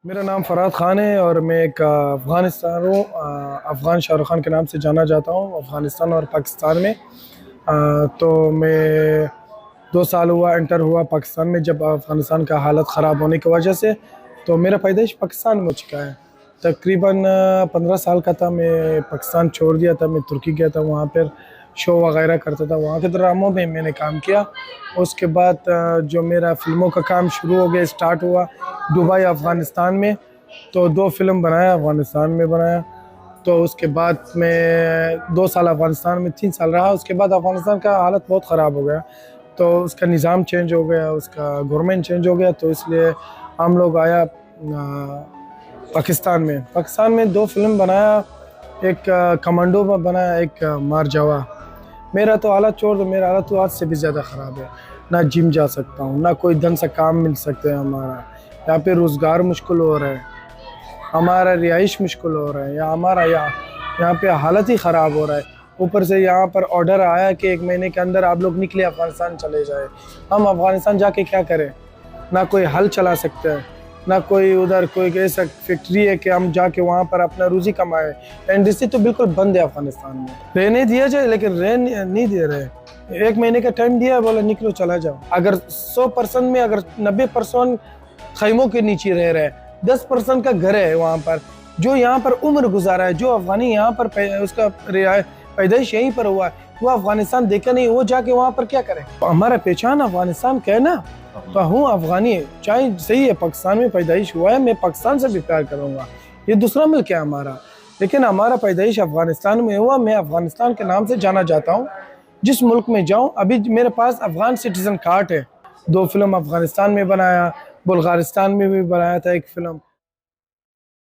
मेरा नाम फ़राद ख़ान है और मैं एक अफ़गानिस्तान हूँ। अफ़गान शाहरुख़ ख़ान के नाम से जाना जाता हूँ अफ़गानिस्तान और पाकिस्तान में। तो मैं 2 साल हुआ इंटर हुआ पाकिस्तान में, जब अफ़गानिस्तान का हालत ख़राब होने की वजह से। तो मेरा पैदाइश पाकिस्तान में हो चुका है। तकरीबन 15 साल का था, मैं पाकिस्तान छोड़ दिया था, मैं तुर्की गया था, वहाँ पर शो वगैरह करता था, वहाँ के ड्रामों में मैंने काम किया। उसके बाद जो मेरा फ़िल्मों का काम शुरू हो गया, स्टार्ट हुआ दुबई अफ़गानिस्तान में। तो 2 फ़िल्म बनाया, अफ़गानिस्तान में बनाया। तो उसके बाद मैं 2 साल अफ़गानिस्तान में 3 साल रहा। उसके बाद अफ़गानिस्तान का हालत बहुत ख़राब हो गया, तो उसका निज़ाम चेंज हो गया, उसका गवर्नमेंट चेंज हो गया। तो इसलिए हम लोग आया पाकिस्तान में 2 फ़िल्म बनाया, एक कमांडो में बनाया, एक मार जावा। मेरा तो हालत छोड़ दो, मेरा हालत तो आज से भी ज़्यादा ख़राब है। ना जिम जा सकता हूँ, ना कोई ढंग से काम मिल सकते हैं हमारा। यहाँ पे रोज़गार मुश्किल हो रहा है, हमारा रिहाइश मुश्किल हो रहा है, या हमारा यहाँ पे हालत ही ख़राब हो रहा है। ऊपर से यहाँ पर ऑर्डर आया कि 1 महीने के अंदर आप लोग निकले, अफ़गानिस्तान चले जाए। हम अफ़गानिस्तान जाके क्या करें? ना कोई हल चला सकते हैं, ना कोई उधर कोई ऐसा फैक्ट्री है कि हम जाके वहाँ पर अपना रोज़ी कमाएँ। इंडस्ट्री तो बिल्कुल बंद है अफ़गानिस्तान में। रहने दिया जाए, लेकिन नहीं दे रहे। 1 महीने का टाइम दिया, बोला निकलो चला जाओ। अगर 100% में अगर 90% खैमों के नीचे रह रहे हैं, 10% का घर है वहाँ पर, जो यहाँ पर उम्र गुजारा है, जो अफ़गानी यहाँ पर उसका पैदाइश यहीं पर हुआ है, वो अफ़गानिस्तान देखा नहीं, वो जाके वहाँ पर क्या करे? हमारा पहचान अफ़गानिस्तान का है ना, तो हूँ अफ़गानी, चाहे सही है पाकिस्तान में पैदाइश हुआ है, मैं पाकिस्तान से भी प्यार करूँगा, ये दूसरा मुल्क है हमारा, लेकिन हमारा पैदाइश अफ़गानिस्तान में हुआ। मैं अफ़गानिस्तान के नाम से जाना जाता हूँ, जिस मुल्क में जाऊँ। अभी मेरे पास अफ़गान सिटीज़न कार्ड है। 2 फ़िल्म अफ़गानिस्तान में बनाया, बुल्गारिस्तान में भी बनाया था 1 फ़िल्म।